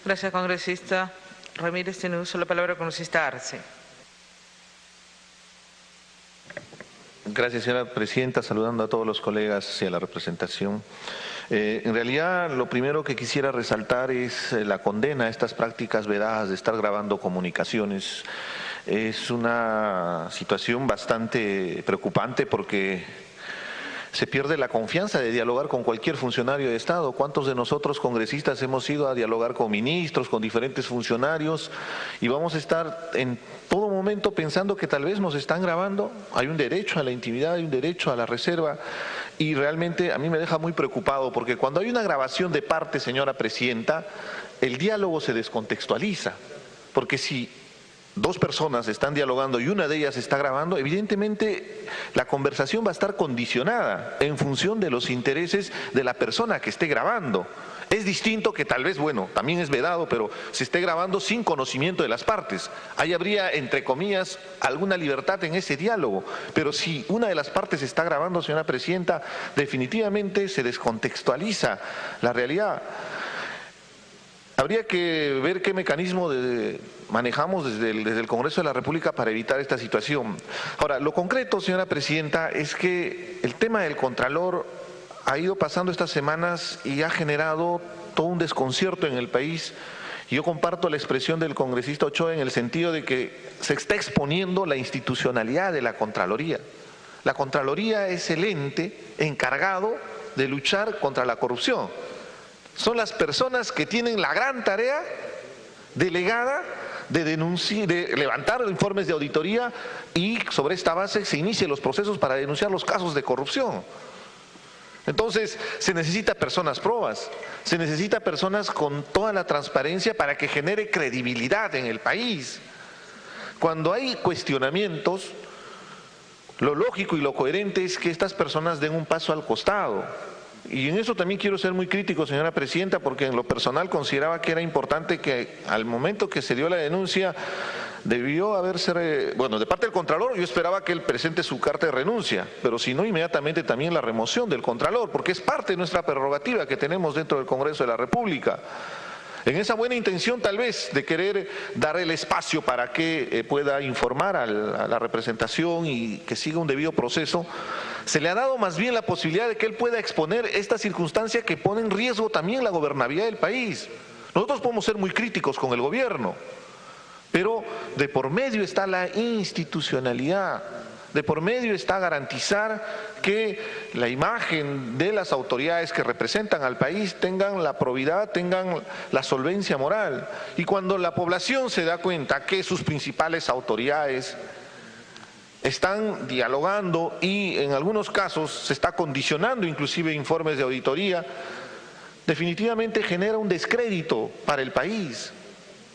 Gracias, congresista Ramírez. Tiene uso la palabra, congresista Arce. Gracias, señora presidenta. Saludando a todos los colegas y a la representación. En realidad, lo primero que quisiera resaltar es la condena a estas prácticas vedadas de estar grabando comunicaciones. Es una situación bastante preocupante porque se pierde la confianza de dialogar con cualquier funcionario de Estado. ¿Cuántos de nosotros congresistas hemos ido a dialogar con ministros, con diferentes funcionarios y vamos a estar en todo momento pensando que tal vez nos están grabando? Hay un derecho a la intimidad, hay un derecho a la reserva y realmente a mí me deja muy preocupado porque cuando hay una grabación de parte, señora presidenta, el diálogo se descontextualiza, porque si dos personas están dialogando y una de ellas está grabando, evidentemente la conversación va a estar condicionada en función de los intereses de la persona que esté grabando. Es distinto que tal vez, bueno, también es vedado, pero se esté grabando sin conocimiento de las partes. Ahí habría, entre comillas, alguna libertad en ese diálogo. Pero si una de las partes está grabando, señora presidenta, definitivamente se descontextualiza la realidad. Habría que ver qué mecanismo manejamos desde el Congreso de la República para evitar esta situación. Ahora, lo concreto, señora presidenta, es que el tema del Contralor ha ido pasando estas semanas y ha generado todo un desconcierto en el país. Yo comparto la expresión del congresista Ochoa en el sentido de que se está exponiendo la institucionalidad de la Contraloría. La Contraloría es el ente encargado de luchar contra la corrupción. Son las personas que tienen la gran tarea delegada de levantar informes de auditoría y sobre esta base se inician los procesos para denunciar los casos de corrupción. Entonces, se necesita personas probas, se necesita personas con toda la transparencia para que genere credibilidad en el país. Cuando hay cuestionamientos, lo lógico y lo coherente es que estas personas den un paso al costado. Y en eso también quiero ser muy crítico, señora presidenta, porque en lo personal consideraba que era importante que al momento que se dio la denuncia debió haberse, bueno, de parte del Contralor yo esperaba que él presente su carta de renuncia, pero si no, inmediatamente también la remoción del Contralor, porque es parte de nuestra prerrogativa que tenemos dentro del Congreso de la República. En esa buena intención tal vez de querer dar el espacio para que pueda informar a la representación y que siga un debido proceso, se le ha dado más bien la posibilidad de que él pueda exponer esta circunstancia que pone en riesgo también la gobernabilidad del país. Nosotros podemos ser muy críticos con el gobierno, pero de por medio está la institucionalidad, de por medio está garantizar que la imagen de las autoridades que representan al país tengan la probidad, tengan la solvencia moral. Y cuando la población se da cuenta que sus principales autoridades están dialogando y en algunos casos se está condicionando inclusive informes de auditoría, definitivamente genera un descrédito para el país.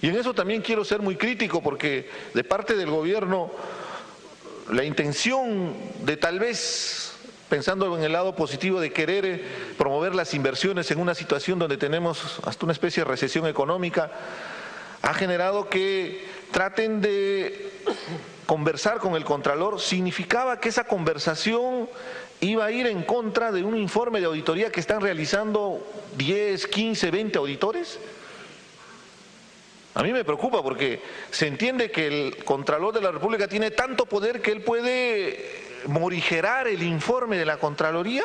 Y en eso también quiero ser muy crítico porque de parte del gobierno la intención de tal vez, pensando en el lado positivo, de querer promover las inversiones en una situación donde tenemos hasta una especie de recesión económica, ha generado que traten de conversar con el Contralor. Significaba que esa conversación iba a ir en contra de un informe de auditoría que están realizando 10, 15, 20 auditores. A mí me preocupa porque se entiende que el Contralor de la República tiene tanto poder que él puede morigerar el informe de la Contraloría.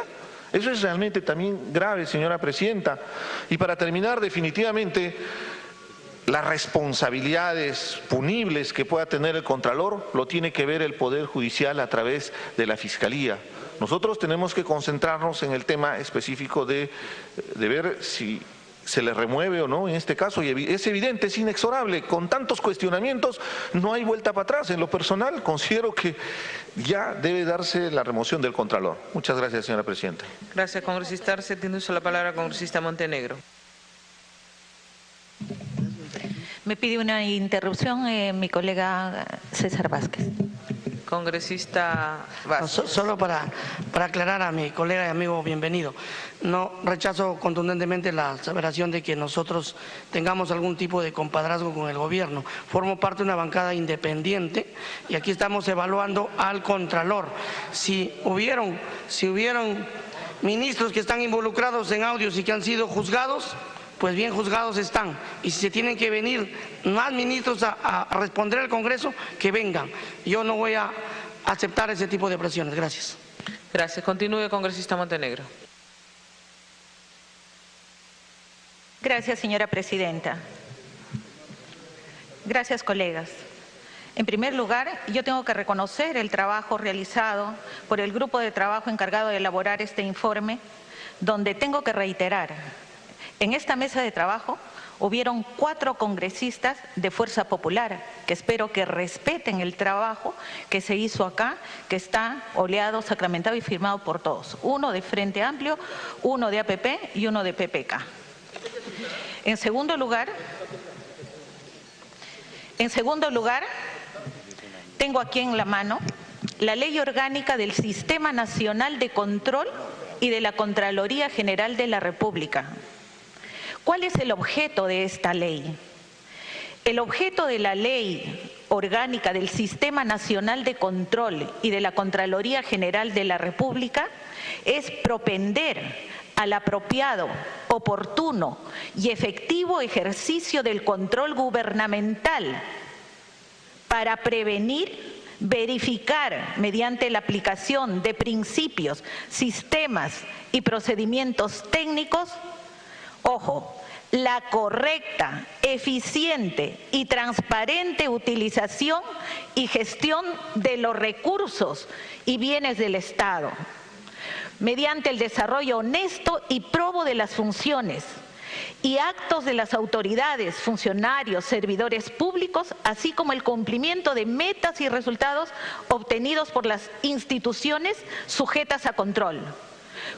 Eso es realmente también grave, señora presidenta. Y para terminar, definitivamente, las responsabilidades punibles que pueda tener el Contralor lo tiene que ver el Poder Judicial a través de la Fiscalía. Nosotros tenemos que concentrarnos en el tema específico de ver si se le remueve o no en este caso, y es evidente, es inexorable, con tantos cuestionamientos no hay vuelta para atrás. En lo personal considero que ya debe darse la remoción del Contralor. Muchas gracias, señora presidenta. Gracias, congresista Arce. Tiene uso la palabra, congresista Montenegro. Me pide una interrupción mi colega César Vázquez. Congresista Vázquez. No, solo para aclarar a mi colega y amigo bienvenido, no rechazo contundentemente la aseveración de que nosotros tengamos algún tipo de compadrazgo con el gobierno. Formo parte de una bancada independiente y aquí estamos evaluando al Contralor. Si hubieron ministros que están involucrados en audios y que han sido juzgados, pues bien juzgados están. Y si se tienen que venir más ministros a responder al Congreso, que vengan. Yo no voy a aceptar ese tipo de presiones. Gracias. Gracias. Continúe, congresista Montenegro. Gracias, señora presidenta. Gracias, colegas. En primer lugar, yo tengo que reconocer el trabajo realizado por el grupo de trabajo encargado de elaborar este informe, donde tengo que reiterar, en esta mesa de trabajo hubieron 4 congresistas de Fuerza Popular, que espero que respeten el trabajo que se hizo acá, que está oleado, sacramentado y firmado por todos. 1 de Frente Amplio, 1 de APP y 1 de PPK. En segundo lugar, tengo aquí en la mano la Ley Orgánica del Sistema Nacional de Control y de la Contraloría General de la República. ¿Cuál es el objeto de esta ley? El objeto de la Ley Orgánica del Sistema Nacional de Control y de la Contraloría General de la República es propender al apropiado, oportuno y efectivo ejercicio del control gubernamental para prevenir, verificar mediante la aplicación de principios, sistemas y procedimientos técnicos, ojo, la correcta, eficiente y transparente utilización y gestión de los recursos y bienes del Estado, mediante el desarrollo honesto y probo de las funciones y actos de las autoridades, funcionarios, servidores públicos, así como el cumplimiento de metas y resultados obtenidos por las instituciones sujetas a control,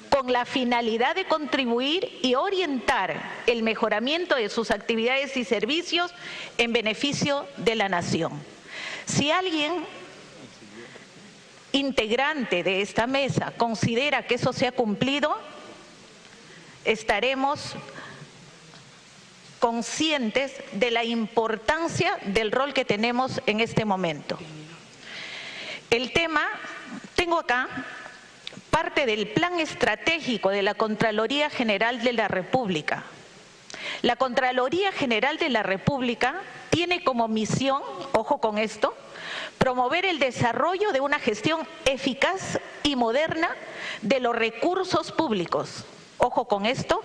con la finalidad de contribuir y orientar el mejoramiento de sus actividades y servicios en beneficio de la nación. Si alguien integrante de esta mesa considera que eso se ha cumplido, estaremos conscientes de la importancia del rol que tenemos en este momento. El tema, tengo acá parte del Plan Estratégico de la Contraloría General de la República. La Contraloría General de la República tiene como misión, ojo con esto, promover el desarrollo de una gestión eficaz y moderna de los recursos públicos, ojo con esto,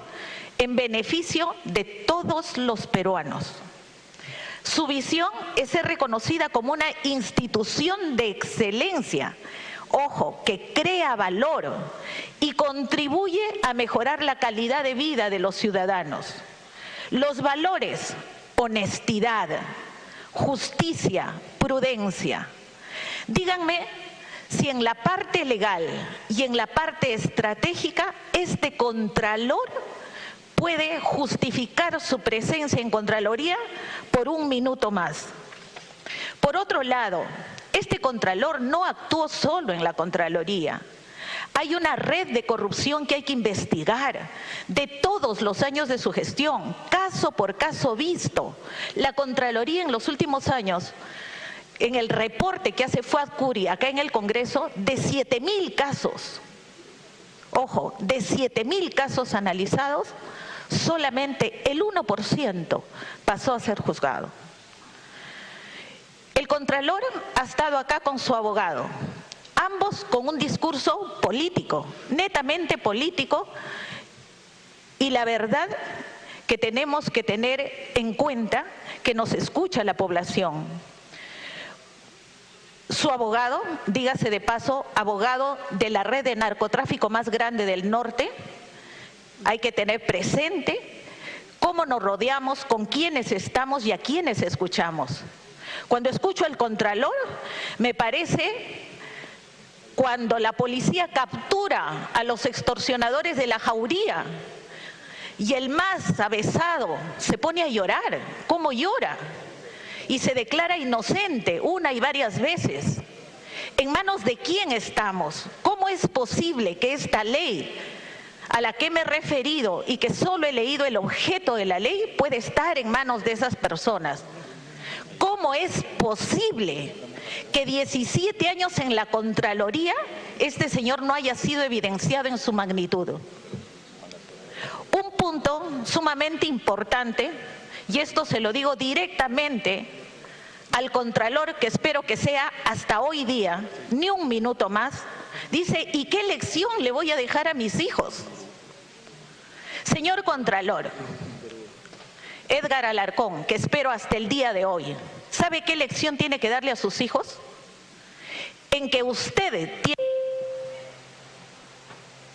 en beneficio de todos los peruanos. Su visión es ser reconocida como una institución de excelencia, ojo, que crea valor y contribuye a mejorar la calidad de vida de los ciudadanos. Los valores, honestidad, justicia, prudencia. Díganme si en la parte legal y en la parte estratégica este contralor puede justificar su presencia en Contraloría por 1 minuto más. Por otro lado, este contralor no actuó solo en la Contraloría. Hay una red de corrupción que hay que investigar de todos los años de su gestión, caso por caso visto. La Contraloría en los últimos años, en el reporte que hace FUADCURI acá en el Congreso, de 7.000 casos, ojo, de 7.000 casos analizados, solamente el 1% pasó a ser juzgado. El contralor ha estado acá con su abogado, ambos con un discurso político, netamente político, y la verdad que tenemos que tener en cuenta que nos escucha la población. Su abogado, dígase de paso, abogado de la red de narcotráfico más grande del norte. Hay que tener presente cómo nos rodeamos, con quiénes estamos y a quiénes escuchamos. Cuando escucho al contralor, me parece cuando la policía captura a los extorsionadores de la Jauría y el más avesado se pone a llorar. ¿Cómo llora? Y se declara inocente una y varias veces. ¿En manos de quién estamos? ¿Cómo es posible que esta ley a la que me he referido y que solo he leído el objeto de la ley puede estar en manos de esas personas? ¿Cómo es posible que 17 años en la Contraloría este señor no haya sido evidenciado en su magnitud? Un punto sumamente importante, y esto se lo digo directamente al Contralor, que espero que sea hasta hoy día, ni un minuto más. Dice, ¿y qué lección le voy a dejar a mis hijos? Señor Contralor, Edgar Alarcón, que espero hasta el día de hoy, ¿sabe qué lección tiene que darle a sus hijos? En que usted tiene...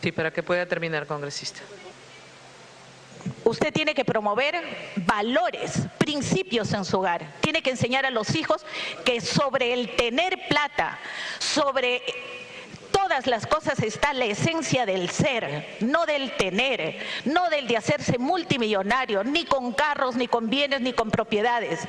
Sí, para que pueda terminar, congresista. Usted tiene que promover valores, principios en su hogar. Tiene que enseñar a los hijos que sobre el tener plata, sobre todas las cosas está la esencia del ser, no del tener, no del de hacerse multimillonario, ni con carros, ni con bienes, ni con propiedades.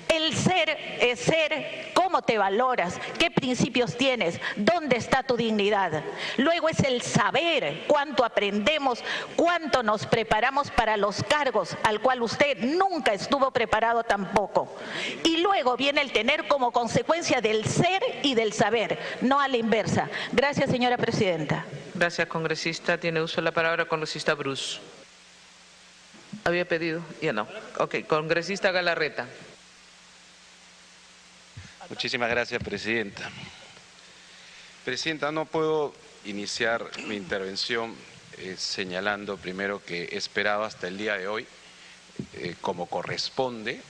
El ser es ser, cómo te valoras, qué principios tienes, dónde está tu dignidad. Luego es el saber, cuánto aprendemos, cuánto nos preparamos para los cargos al cual usted nunca estuvo preparado tampoco. Y luego viene el tener como consecuencia del ser y del saber, no a la inversa. Gracias, señora presidenta. Gracias, congresista. Tiene uso de la palabra congresista Bruce. Había pedido, ya no. Ok, congresista Galarreta. Muchísimas gracias, presidenta. Presidenta, no puedo iniciar mi intervención señalando primero que esperaba hasta el día de hoy, como corresponde,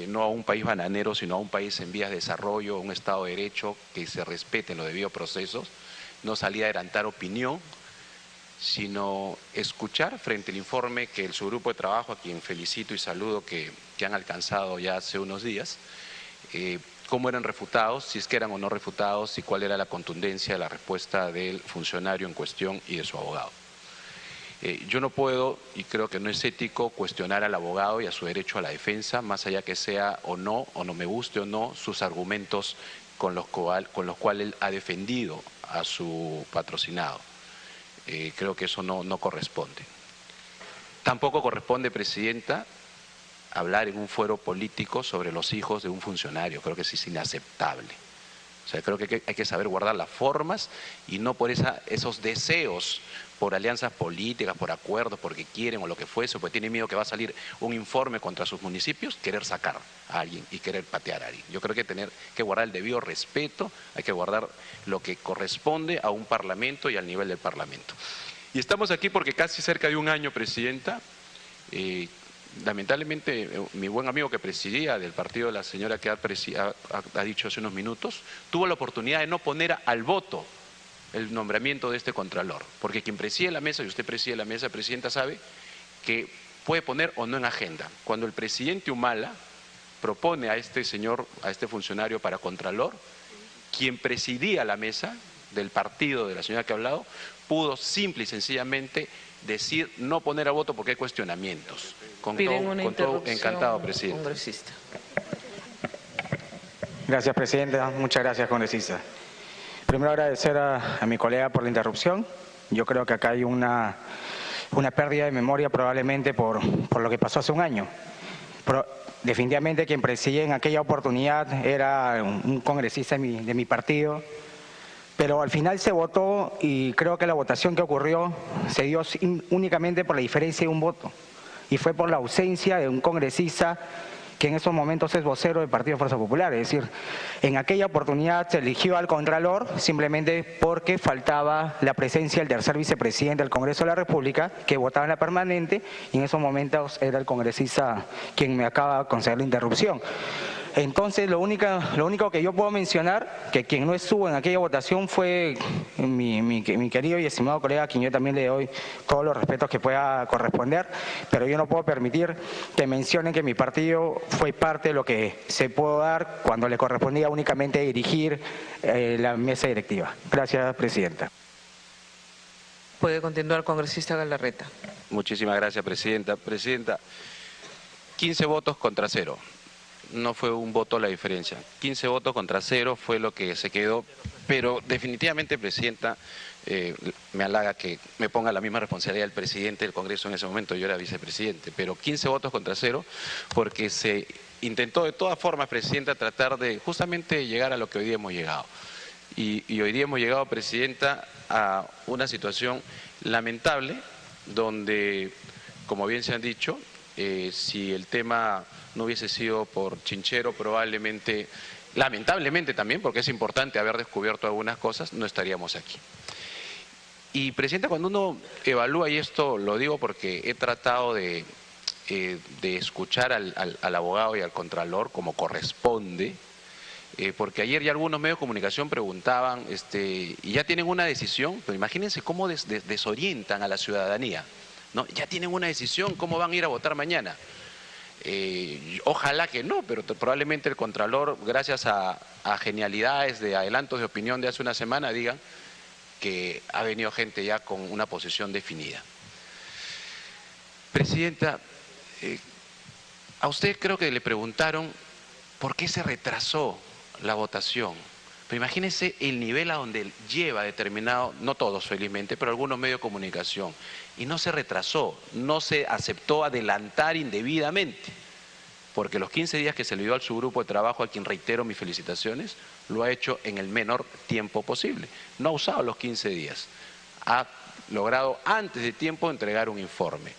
no a un país bananero, sino a un país en vías de desarrollo, un Estado de Derecho, que se respeten los debidos procesos, no salir a adelantar opinión, sino escuchar frente al informe que el subgrupo de trabajo, a quien felicito y saludo que han alcanzado ya hace unos días, cómo eran refutados, si es que eran o no refutados y cuál era la contundencia de la respuesta del funcionario en cuestión y de su abogado. Yo no puedo, y creo que no es ético, cuestionar al abogado y a su derecho a la defensa, más allá que sea o no me guste o no, sus argumentos con los cuales él ha defendido a su patrocinado. Creo que eso no corresponde. Tampoco corresponde, presidenta, hablar en un fuero político sobre los hijos de un funcionario. Creo que eso es inaceptable. O sea, creo que hay que saber guardar las formas y no por esos deseos, por alianzas políticas, por acuerdos, porque quieren o lo que fuese, porque tienen miedo que va a salir un informe contra sus municipios, querer sacar a alguien y querer patear a alguien. Yo creo que tener que guardar el debido respeto, hay que guardar lo que corresponde a un parlamento y al nivel del parlamento. Y estamos aquí porque casi cerca de un año, presidenta, lamentablemente mi buen amigo que presidía del partido de la señora que ha dicho hace unos minutos, tuvo la oportunidad de no poner al voto el nombramiento de este contralor, porque quien preside la mesa, y usted preside la mesa, presidenta, sabe que puede poner o no en agenda. Cuando el presidente Humala propone a este señor, a este funcionario para contralor, quien presidía la mesa del partido de la señora que ha hablado, pudo simple y sencillamente decir no poner a voto porque hay cuestionamientos. Con todo encantado, presidente. Congresista. Gracias, presidenta. Muchas gracias, congresista. Primero agradecer a mi colega por la interrupción. Yo creo que acá hay una pérdida de memoria probablemente por lo que pasó hace un año. Pero definitivamente quien presidía en aquella oportunidad era un congresista de mi partido, pero al final se votó y creo que la votación que ocurrió se dio únicamente por la diferencia de un voto y fue por la ausencia de un congresista que en esos momentos es vocero del Partido Fuerza Popular. Es decir, en aquella oportunidad se eligió al Contralor simplemente porque faltaba la presencia del tercer vicepresidente del Congreso de la República, que votaba en la permanente, y en esos momentos era el congresista quien me acaba de conceder la interrupción. Entonces, lo único que yo puedo mencionar, que quien no estuvo en aquella votación fue mi querido y estimado colega, a quien yo también le doy todos los respetos que pueda corresponder, pero yo no puedo permitir que mencionen que mi partido fue parte de lo que se pudo dar cuando le correspondía únicamente dirigir la mesa directiva. Gracias, presidenta. Puede continuar, congresista Galarreta. Muchísimas gracias, presidenta. Presidenta, 15 votos contra 0. No fue un voto la diferencia. 15 votos contra 0 fue lo que se quedó, pero definitivamente, presidenta, me halaga que me ponga la misma responsabilidad del presidente del Congreso en ese momento, yo era vicepresidente, pero 15 votos contra 0 porque se intentó de todas formas, presidenta, tratar de justamente llegar a lo que hoy día hemos llegado. Y hoy día hemos llegado, presidenta, a una situación lamentable donde como bien se han dicho, si el tema no hubiese sido por Chinchero, probablemente, lamentablemente también, porque es importante haber descubierto algunas cosas, no estaríamos aquí. Y, Presidenta, cuando uno evalúa, y esto lo digo porque he tratado de escuchar al abogado y al contralor como corresponde, porque ayer ya algunos medios de comunicación preguntaban, y ya tienen una decisión, pero imagínense cómo desorientan a la ciudadanía, ¿no? Ya tienen una decisión, ¿cómo van a ir a votar mañana? Ojalá que no, pero probablemente el contralor, gracias a genialidades de adelantos de opinión de hace una semana, digan que ha venido gente ya con una posición definida. Presidenta, a usted creo que le preguntaron por qué se retrasó la votación. Pero imagínense el nivel a donde lleva determinado, no todos felizmente, pero algunos medios de comunicación. Y no se retrasó, no se aceptó adelantar indebidamente. Porque los 15 días que se le dio al subgrupo de trabajo, a quien reitero mis felicitaciones, lo ha hecho en el menor tiempo posible. No ha usado los 15 días. Ha logrado antes de tiempo entregar un informe.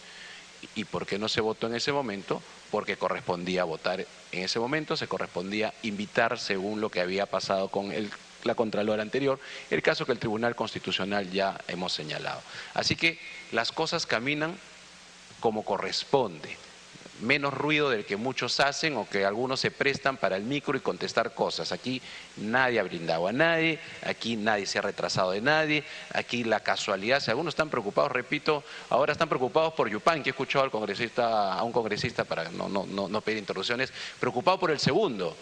¿Y por qué no se votó en ese momento? Porque correspondía votar en ese momento, se correspondía invitar según lo que había pasado con la Contralora anterior, el caso que el Tribunal Constitucional ya hemos señalado. Así que las cosas caminan como corresponde. Menos ruido del que muchos hacen o que algunos se prestan para el micro y contestar cosas. Aquí nadie ha brindado a nadie, aquí nadie se ha retrasado de nadie, aquí la casualidad, si algunos están preocupados, repito, ahora están preocupados por Yupan, que he escuchado a un congresista, para no pedir interrupciones, preocupado por el segundo.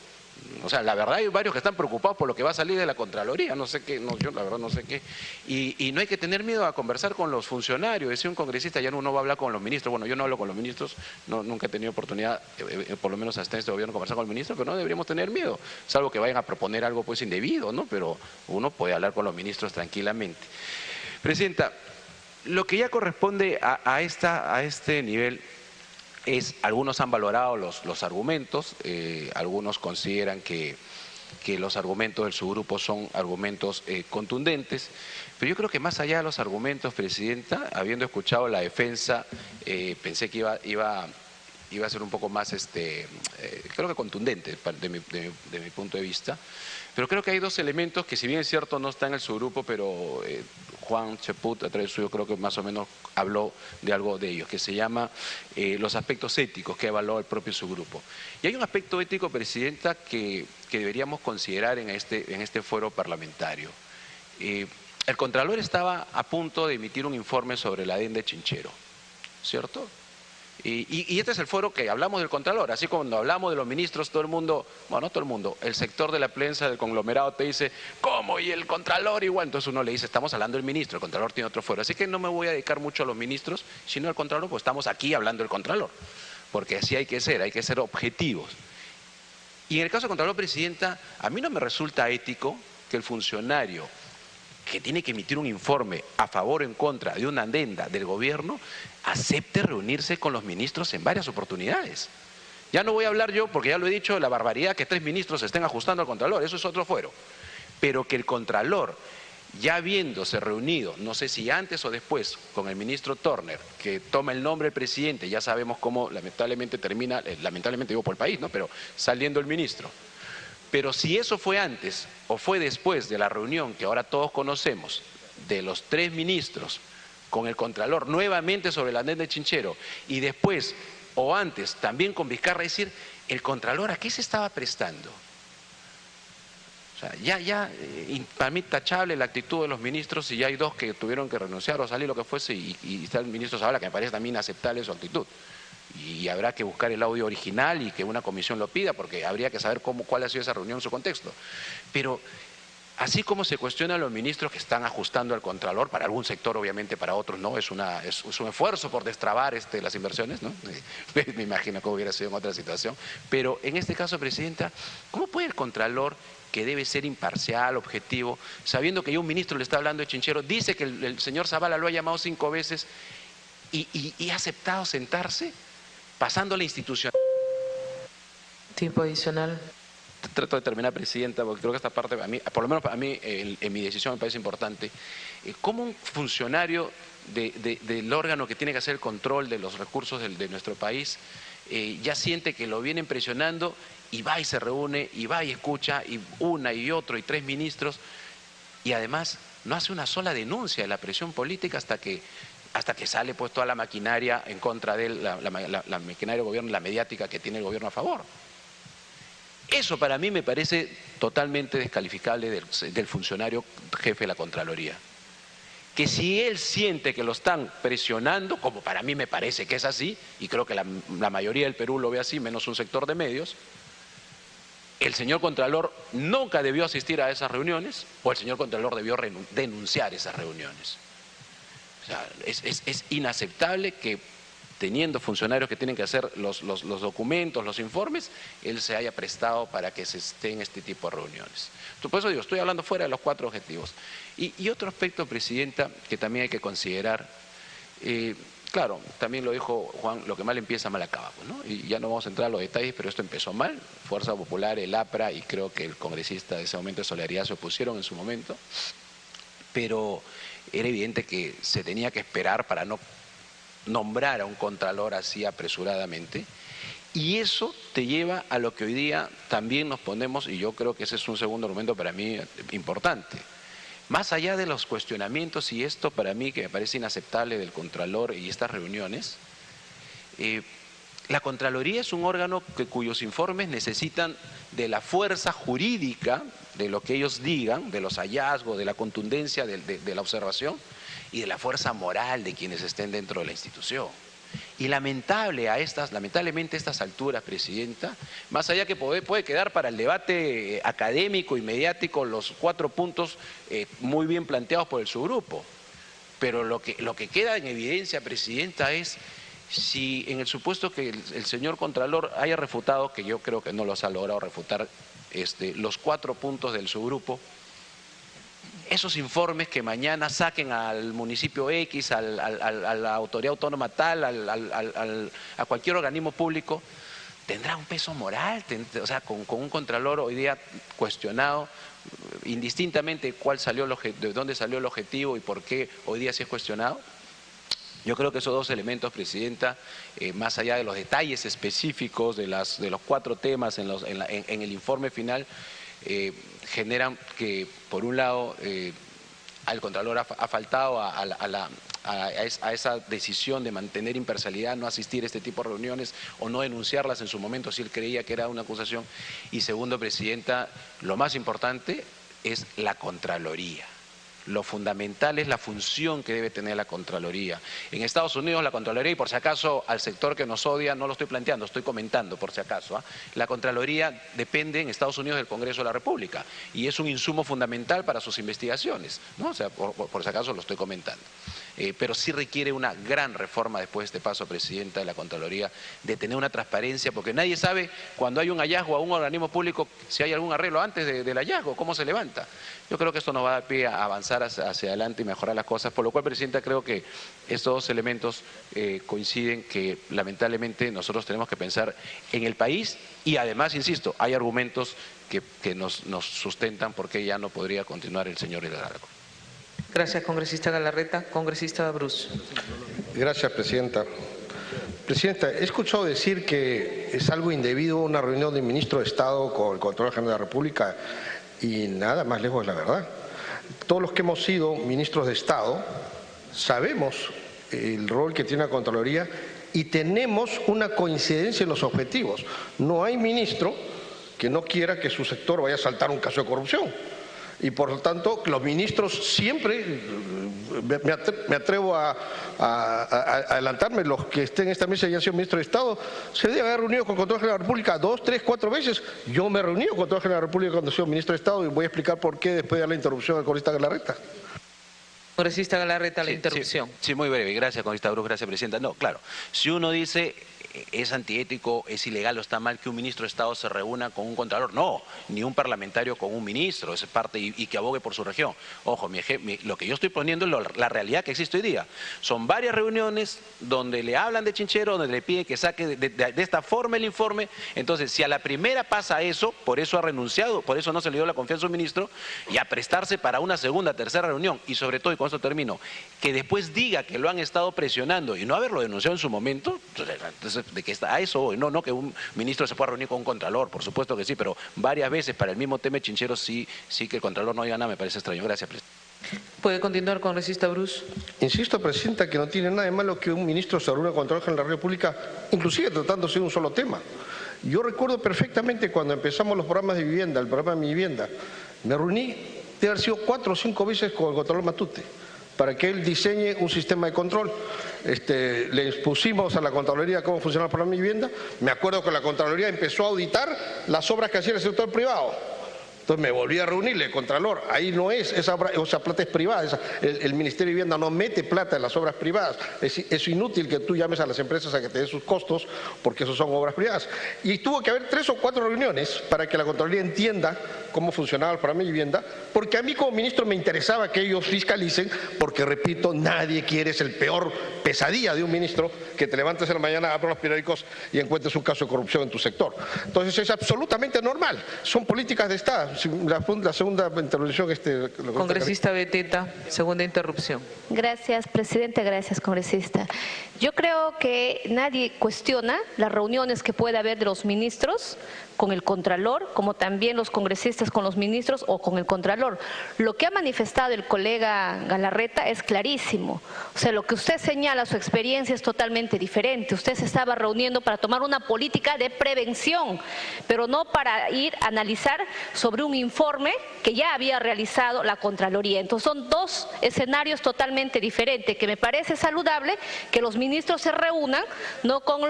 O sea, la verdad hay varios que están preocupados por lo que va a salir de la Contraloría, no sé qué, yo la verdad no sé qué. Y no hay que tener miedo a conversar con los funcionarios, decía un congresista, ya uno va a hablar con los ministros. Bueno, yo no hablo con los ministros, nunca he tenido oportunidad, por lo menos hasta este gobierno, conversar con el ministro, pero no deberíamos tener miedo, salvo que vayan a proponer algo pues indebido, ¿no? Pero uno puede hablar con los ministros tranquilamente. Presidenta, lo que ya corresponde a este nivel algunos han valorado los argumentos, algunos consideran que los argumentos del subgrupo son argumentos contundentes, pero yo creo que más allá de los argumentos, Presidenta, habiendo escuchado la defensa, pensé que iba a ser un poco más, creo que contundente de mi punto de vista, pero creo que hay dos elementos que, si bien es cierto no está en el subgrupo, pero Juan Cheput, a través suyo, creo que más o menos habló de algo de ellos, que se llama los aspectos éticos que evaluó el propio subgrupo. Y hay un aspecto ético, Presidenta, que deberíamos considerar en este foro parlamentario. El Contralor estaba a punto de emitir un informe sobre la ADN de Chinchero, ¿cierto? Y este es el foro que hablamos del Contralor, así como cuando hablamos de los ministros, todo el mundo, bueno, no todo el mundo, el sector de la prensa del conglomerado te dice, ¿cómo? Y el Contralor igual, entonces uno le dice, estamos hablando del ministro, el Contralor tiene otro foro, así que no me voy a dedicar mucho a los ministros, sino al Contralor, pues estamos aquí hablando del Contralor, porque así hay que ser objetivos. Y en el caso del Contralor, Presidenta, a mí no me resulta ético que el funcionario que tiene que emitir un informe a favor o en contra de una adenda del gobierno, acepte reunirse con los ministros en varias oportunidades. Ya no voy a hablar yo, porque ya lo he dicho, de la barbaridad que 3 ministros se estén ajustando al Contralor, eso es otro fuero. Pero que el Contralor, ya habiéndose reunido, no sé si antes o después, con el ministro Turner, que toma el nombre del presidente, ya sabemos cómo lamentablemente termina, lamentablemente digo por el país, ¿no? Pero saliendo el ministro. Pero si eso fue antes o fue después de la reunión que ahora todos conocemos de los 3 ministros con el Contralor nuevamente sobre la adenda de Chinchero y después o antes también con Vizcarra, es decir, el Contralor ¿a qué se estaba prestando? O sea, ya para mí tachable la actitud de los ministros, y ya hay 2 que tuvieron que renunciar o salir lo que fuese, y está el ministro Zavala, que me parece también inaceptable su actitud. Y habrá que buscar el audio original y que una comisión lo pida, porque habría que saber cuál ha sido esa reunión en su contexto. Pero así como se cuestiona a los ministros que están ajustando al Contralor, para algún sector obviamente, para otros no, es un esfuerzo por destrabar las inversiones, ¿no? Me imagino que hubiera sido en otra situación. Pero en este caso, Presidenta, ¿cómo puede el Contralor, que debe ser imparcial, objetivo, sabiendo que ya un ministro le está hablando de Chinchero, dice que el señor Zavala lo ha llamado 5 veces y ha aceptado sentarse? Pasando la institución. Tiempo adicional. trato de terminar, Presidenta, porque creo que esta parte, a mí, por lo menos para mí, en mi decisión me parece importante. ¿Cómo un funcionario del órgano que tiene que hacer el control de los recursos de nuestro país ya siente que lo vienen presionando y va y se reúne, y va y escucha, y una y otro, y 3 ministros, y además no hace una sola denuncia de la presión política hasta que sale pues toda la maquinaria en contra de él, la maquinaria del gobierno y la mediática que tiene el gobierno a favor? Eso para mí me parece totalmente descalificable del funcionario jefe de la Contraloría. Que si él siente que lo están presionando, como para mí me parece que es así, y creo que la mayoría del Perú lo ve así, menos un sector de medios, el señor Contralor nunca debió asistir a esas reuniones, o el señor Contralor debió denunciar esas reuniones. O sea, es inaceptable que, teniendo funcionarios que tienen que hacer los documentos, los informes, él se haya prestado para que se esté en este tipo de reuniones. Por eso digo, estoy hablando fuera de los 4 objetivos. Y otro aspecto, Presidenta, que también hay que considerar, claro, también lo dijo Juan, lo que mal empieza, mal acaba, ¿no? Y ya no vamos a entrar a los detalles, pero esto empezó mal. Fuerza Popular, el APRA y creo que el congresista de ese momento de Solidaridad se opusieron en su momento, pero era evidente que se tenía que esperar para no nombrar a un contralor así apresuradamente, y eso te lleva a lo que hoy día también nos ponemos, y yo creo que ese es un segundo argumento para mí importante. Más allá de los cuestionamientos, y esto para mí que me parece inaceptable del Contralor y estas reuniones, la Contraloría es un órgano cuyos informes necesitan de la fuerza jurídica, de lo que ellos digan, de los hallazgos, de la contundencia de la observación, y de la fuerza moral de quienes estén dentro de la institución. Y lamentablemente a estas alturas, Presidenta, más allá que puede quedar para el debate académico y mediático los 4 puntos muy bien planteados por el subgrupo, pero lo que queda en evidencia, Presidenta, es si en el supuesto que el señor Contralor haya refutado, que yo creo que no los ha logrado refutar, los 4 puntos del subgrupo, esos informes que mañana saquen al municipio X, a la autoridad autónoma tal, a cualquier organismo público, tendrá un peso moral, o sea, con un Contralor hoy día cuestionado, indistintamente de dónde salió el objetivo y por qué hoy día sí es cuestionado. Yo creo que esos 2 elementos, Presidenta, más allá de los detalles específicos de los 4 temas en el informe final, generan que, por un lado, al Contralor ha faltado a esa decisión de mantener imparcialidad, no asistir a este tipo de reuniones o no denunciarlas en su momento si él creía que era una acusación. Y segundo, Presidenta, lo más importante es la Contraloría. Lo fundamental es la función que debe tener la Contraloría. En Estados Unidos la Contraloría, y por si acaso al sector que nos odia, no lo estoy planteando, estoy comentando por si acaso, la Contraloría depende en Estados Unidos del Congreso de la República y es un insumo fundamental para sus investigaciones, ¿no? O sea, por si acaso lo estoy comentando. Pero sí requiere una gran reforma después de este paso, Presidenta, de la Contraloría, de tener una transparencia, porque nadie sabe cuando hay un hallazgo a un organismo público si hay algún arreglo antes del hallazgo, cómo se levanta. Yo creo que esto nos va a dar pie a avanzar hacia adelante y mejorar las cosas, por lo cual, Presidenta, creo que estos 2 elementos coinciden que lamentablemente nosotros tenemos que pensar en el país y además, insisto, hay argumentos que nos sustentan porque ya no podría continuar el señor Hidalgo. Gracias, congresista Galarreta. Congresista Bruce. Gracias, Presidenta. Presidenta, he escuchado decir que es algo indebido una reunión del ministro de Estado con el Contralor General de la República y nada más lejos de la verdad. Todos los que hemos sido ministros de Estado sabemos el rol que tiene la Contraloría y tenemos una coincidencia en los objetivos. No hay ministro que no quiera que su sector vaya a saltar un caso de corrupción. Y por lo tanto, los ministros siempre, me atrevo a adelantarme, los que estén en esta mesa y han sido ministros de Estado, se deben haber reunido con el Contralor General de la República 2, 3, 4 veces. Yo me he reunido con el Contralor General de la República cuando he sido ministro de Estado y voy a explicar por qué después de la interrupción del congresista Galarreta. Congresista Galarreta, la interrupción. Sí, muy breve. Gracias, congresista Bruce. Gracias, Presidenta. No, claro, si uno dice ¿es antiético, es ilegal o está mal que un ministro de Estado se reúna con un contralor? No, ni un parlamentario con un ministro, es parte y que abogue por su región. Ojo, lo que yo estoy poniendo es la realidad que existe hoy día. Son varias reuniones donde le hablan de chinchero, donde le piden que saque de esta forma el informe. Entonces, si a la primera pasa eso, por eso ha renunciado, por eso no se le dio la confianza al ministro, y a prestarse para una segunda, tercera reunión, y sobre todo, y con esto termino, que después diga que lo han estado presionando y no haberlo denunciado en su momento, entonces, ¿de qué está eso? No que un ministro se pueda reunir con un contralor, por supuesto que sí, pero varias veces para el mismo tema de chinchero sí que el contralor no diga nada, me parece extraño. Gracias, presidente. ¿Puede continuar, congresista Bruce? Insisto, presidenta, que no tiene nada de malo que un ministro se reúna con el contralor general de la República, inclusive tratándose de un solo tema. Yo recuerdo perfectamente cuando empezamos los programas de vivienda, el programa de mi vivienda, me reuní, debe haber sido 4 o 5 veces con el contralor Matute, para que él diseñe un sistema de control. Le expusimos a la Contraloría cómo funcionaba el programa de vivienda. Me acuerdo que la Contraloría empezó a auditar las obras que hacía el sector privado. Entonces me volví a reunirle, el Contralor, ahí no es, esa plata es privada, el Ministerio de Vivienda no mete plata en las obras privadas, es inútil que tú llames a las empresas a que te den sus costos, porque esos son obras privadas. Y tuvo que haber 3 o 4 reuniones para que la Contraloría entienda cómo funcionaba el programa de vivienda, porque a mí como ministro me interesaba que ellos fiscalicen, porque repito, nadie quiere, es el peor pesadilla de un ministro, que te levantes en la mañana, abras los periódicos y encuentres un caso de corrupción en tu sector. Entonces es absolutamente normal, son políticas de Estado. La segunda intervención. Congresista Beteta, segunda interrupción. Gracias, presidente. Gracias, congresista. Yo creo que nadie cuestiona las reuniones que puede haber de los ministros con el Contralor, como también los congresistas con los ministros o con el Contralor. Lo que ha manifestado el colega Galarreta es clarísimo. O sea, lo que usted señala, su experiencia es totalmente diferente. Usted se estaba reuniendo para tomar una política de prevención, pero no para ir a analizar sobre un informe que ya había realizado la Contraloría. Entonces son 2 escenarios totalmente diferentes, que me parece saludable que los ministros se reúnan, no con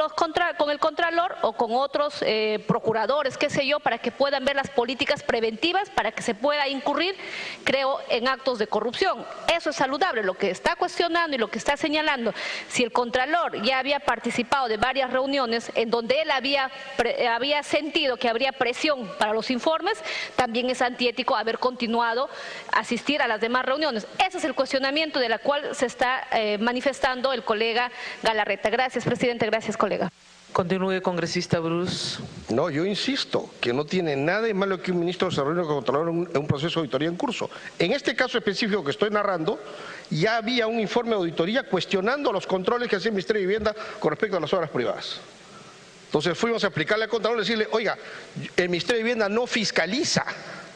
el Contralor o con otros procuradores, qué sé yo, para que puedan ver las políticas preventivas, para que se pueda incurrir, creo, en actos de corrupción. Eso es saludable. Lo que está cuestionando y lo que está señalando, si el Contralor ya había participado de varias reuniones en donde él había sentido que habría presión para los informes, también es antiético haber continuado a asistir a las demás reuniones. Ese es el cuestionamiento de la cual se está manifestando el colega Galarreta. Gracias, presidente. Gracias, colega. Continúe, congresista Bruce. No, yo insisto que no tiene nada de malo que un ministro se reúna con el Contralor en un proceso de auditoría en curso. En este caso específico que estoy narrando, ya había un informe de auditoría cuestionando los controles que hacía el Ministerio de Vivienda con respecto a las obras privadas. Entonces fuimos a explicarle al Contralor y decirle, oiga, el Ministerio de Vivienda no fiscaliza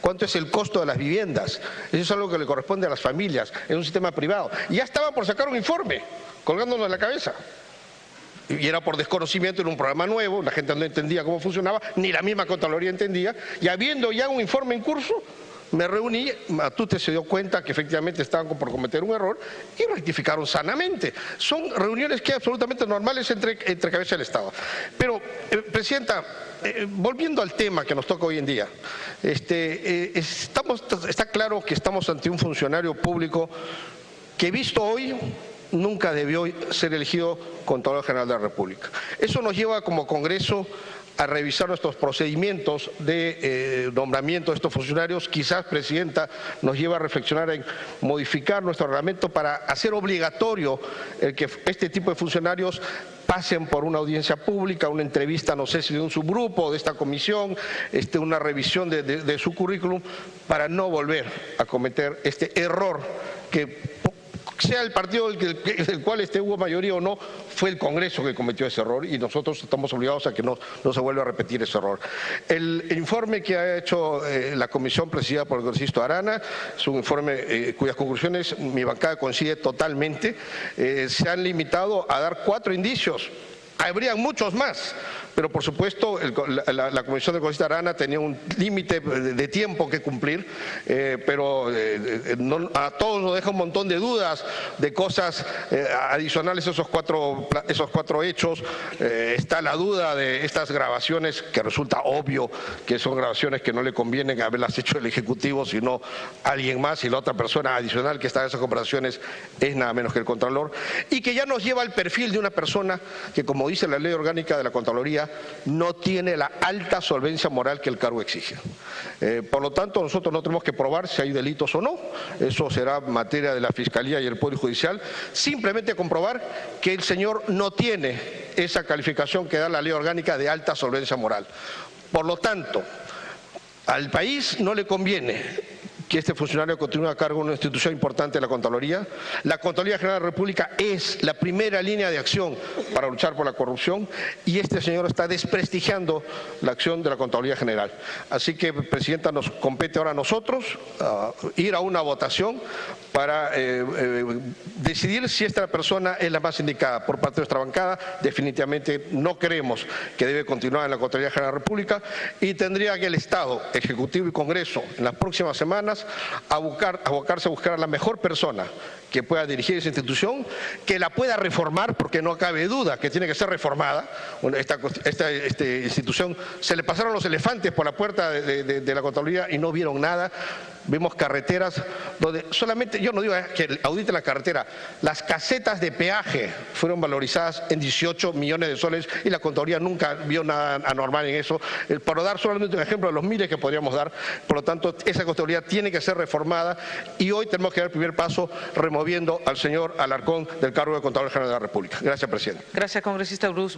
cuánto es el costo de las viviendas. Eso es algo que le corresponde a las familias, en un sistema privado. Y ya estaban por sacar un informe, colgándonos de la cabeza. Y era por desconocimiento, en un programa nuevo, la gente no entendía cómo funcionaba, ni la misma Contraloría entendía, y habiendo ya un informe en curso, me reuní, Matute se dio cuenta que efectivamente estaban por cometer un error y rectificaron sanamente. Son reuniones que absolutamente normales entre cabezas del Estado. Pero, presidenta, volviendo al tema que nos toca hoy en día, está claro que estamos ante un funcionario público que, visto hoy, nunca debió ser elegido Contralor General de la República. Eso nos lleva como Congreso a revisar nuestros procedimientos de nombramiento de estos funcionarios. Quizás, presidenta, nos lleva a reflexionar en modificar nuestro reglamento para hacer obligatorio el que este tipo de funcionarios pasen por una audiencia pública, una entrevista, no sé si de un subgrupo de esta comisión, una revisión de su currículum, para no volver a cometer este error que, sea el partido del cual hubo mayoría o no, fue el Congreso que cometió ese error y nosotros estamos obligados a que no se vuelva a repetir ese error. El informe que ha hecho la comisión presidida por el congresista Arana es un informe cuyas conclusiones mi bancada coincide totalmente. Se han limitado a dar 4 indicios. Habrían muchos más, pero por supuesto la Comisión de Congresista Arana tenía un límite de tiempo que cumplir, pero a todos nos deja un montón de dudas de cosas adicionales a esos cuatro hechos. Está la duda de estas grabaciones, que resulta obvio que son grabaciones que no le convienen haberlas hecho el Ejecutivo, sino alguien más, y la otra persona adicional que está en esas conversaciones es nada menos que el Contralor, y que ya nos lleva al perfil de una persona que, como dice la Ley Orgánica de la Contraloría, no tiene la alta solvencia moral que el cargo exige. Por lo tanto, nosotros no tenemos que probar si hay delitos o no, eso será materia de la Fiscalía y el Poder Judicial, simplemente comprobar que el señor no tiene esa calificación que da la Ley Orgánica de alta solvencia moral. Por lo tanto, al país no le conviene que este funcionario continúe a cargo de una institución importante de la Contraloría. La Contraloría General de la República es la primera línea de acción para luchar por la corrupción y este señor está desprestigiando la acción de la Contraloría General. Así que, Presidenta, nos compete ahora a nosotros ir a una votación para decidir si esta persona es la más indicada. Por parte de nuestra bancada, definitivamente no creemos que debe continuar en la Contraloría General de la República y tendría que el Estado, Ejecutivo y Congreso, en las próximas semanas, abocarse a buscar a la mejor persona que pueda dirigir esa institución, que la pueda reformar, porque no cabe duda que tiene que ser reformada. Esta institución, se le pasaron los elefantes por la puerta de la Contraloría y no vieron nada. Vimos carreteras donde solamente, yo no digo que auditen la carretera, las casetas de peaje fueron valorizadas en 18 millones de soles y la Contraloría nunca vio nada anormal en eso. Para dar solamente un ejemplo de los miles que podríamos dar, por lo tanto, esa Contraloría tiene que ser reformada y hoy tenemos que dar el primer paso removiendo al señor Alarcón del cargo de Contralor General de la República. Gracias, Presidente. Gracias, congresista Bruce.